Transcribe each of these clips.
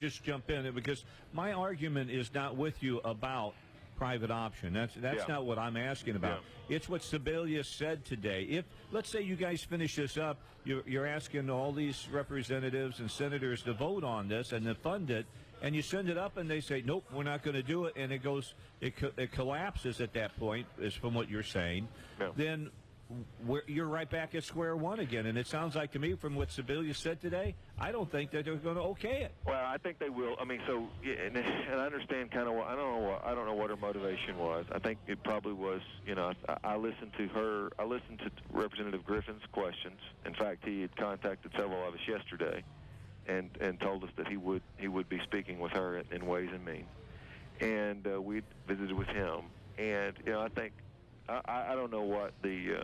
just jump in because my argument is not with you about private option. That's not what I'm asking about. Yeah. It's what Sebelius said today. If, let's say you guys finish this up, you're asking all these representatives and senators to vote on this and to fund it, and you send it up and they say, nope, we're not going to do it, and it collapses at that point, is from what you're saying, then you're right back at square one again. And it sounds like to me, from what Sebelius said today, I don't think that they're going to okay it. Well, I think they will. I mean, so and I understand kind of what I don't know what her motivation was. I think it probably was. I listened to her. I listened to Representative Griffin's questions. In fact, he had contacted several of us yesterday, and told us that he would be speaking with her in Ways and Means, and we visited with him. And I think. I don't know what the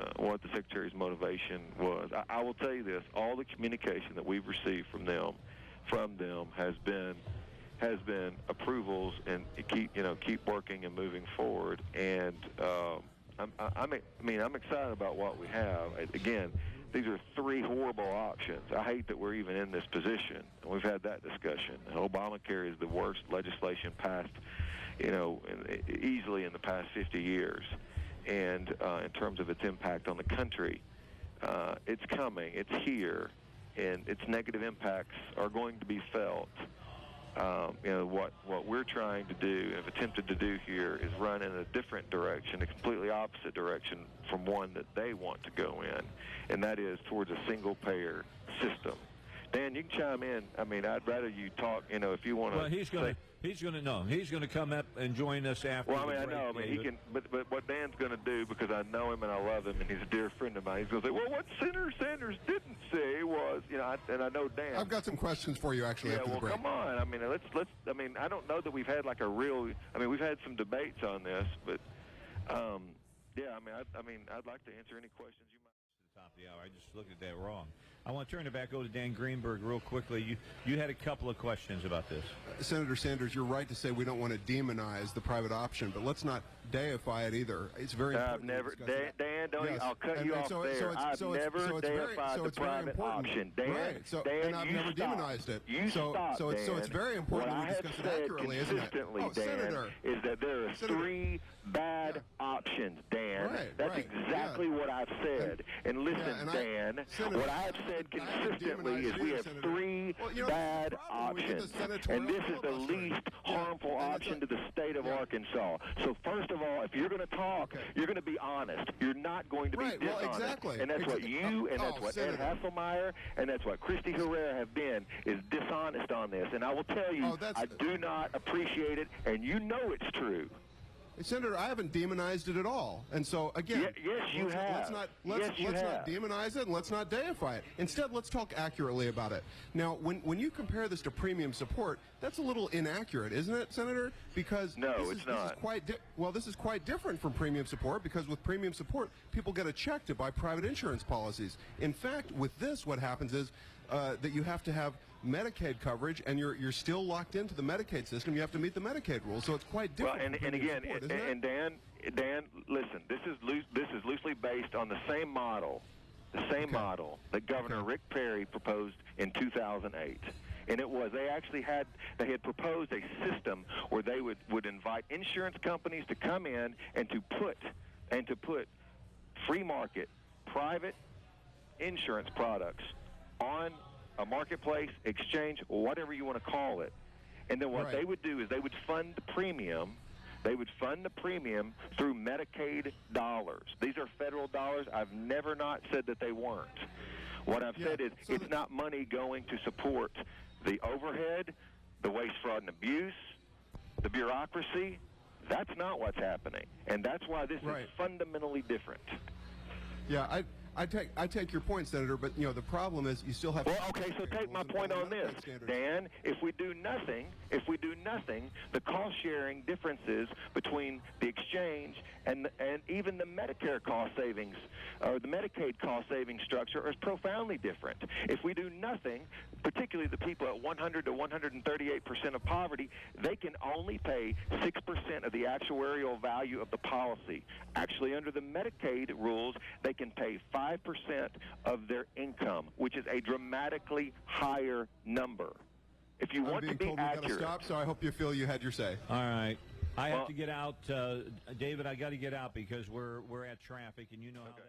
Secretary's motivation was. I will tell you this: all the communication that we've received from them has been approvals and keep working and moving forward. And I'm excited about what we have. Again, these are three horrible options. I hate that we're even in this position, and we've had that discussion. And Obamacare is the worst legislation passed, easily in the past 50 years. And in terms of its impact on the country, it's coming, it's here, and its negative impacts are going to be felt. What we're trying to do, and have attempted to do here, is run in a different direction, a completely opposite direction from one that they want to go in, and that is towards a single-payer system. Dan, you can chime in. I mean, I'd rather you talk. If you want to. Well, he's going to come up and join us after. Well, I know. He can. But what Dan's going to do, because I know him and I love him, and he's a dear friend of mine. He's going to say, "Well, what Senator Sanders didn't say was, and I know Dan." I've got some questions for you, actually. Yeah. After the break. Come on. I mean, let's. I mean, I don't know that we've had like a real. I mean, we've had some debates on this, but yeah. I mean, I'd like to answer any questions you might. Top of the hour. I just looked at that wrong. I want to turn it back over to Dan Greenberg real quickly. You had a couple of questions about this. Senator Sanders, you're right to say we don't want to demonize the private option, but let's not deify it either. It's very important. I've never, Dan, don't yes. I'll cut you off there. I've never deified the private option. Dan, right. Dan, and I've never demonized it. So it's very important that we discuss it accurately, isn't it? Dan, Senator, is that there are three bad options, Dan. Right, That's exactly what I've said. And listen, Dan, what I've said consistently is we have three bad options. And this is the least harmful option to the state of Arkansas. So first of all, if you're going to talk, you're going to be honest. You're not going to be dishonest. Well, exactly. And that's what you, and that's what Ed Hasselmeyer, and that's what Christy Herrera have been, is dishonest on this. And I will tell you, I do not appreciate it, and you know it's true. Senator, I haven't demonized it at all. And so, again, yes, you have. Let's not demonize it and let's not deify it. Instead, let's talk accurately about it. Now, when you compare this to premium support, that's a little inaccurate, isn't it, Senator? Because it's not. This is quite different from premium support, because with premium support, people get a check to buy private insurance policies. In fact, with this, what happens is that you have to have Medicaid coverage, and you're still locked into the Medicaid system. You have to meet the Medicaid rules, so it's quite different. Well, and again, Dan, listen, this is loosely based on the same model, model that Governor Rick Perry proposed in 2008. And it was they had proposed a system where they would invite insurance companies to come in and to put free market private insurance products on a marketplace, exchange, whatever you want to call it. And then what they would do is they would fund the premium. They would fund the premium through Medicaid dollars. These are federal dollars. I've never not said that they weren't. What I've said is it's not money going to support the overhead, the waste, fraud, and abuse, the bureaucracy. That's not what's happening. And that's why this is fundamentally different. Yeah, I take your point, Senator, but the problem is you still have. Well, okay, so take my point on this, Dan. If we do nothing, the cost sharing differences between the exchange and even the Medicare cost savings or the Medicaid cost saving structure is profoundly different. If we do nothing, particularly the people at 100 to 138% of poverty, they can only pay 6% of the actuarial value of the policy. Actually, under the Medicaid rules, they can pay 5% of their income, which is a dramatically higher number. if you want to be told accurate, we got to stop. So I hope you feel you had your say. All right. I have to get out, David. I got to get out because we're at traffic, and you know how that goes.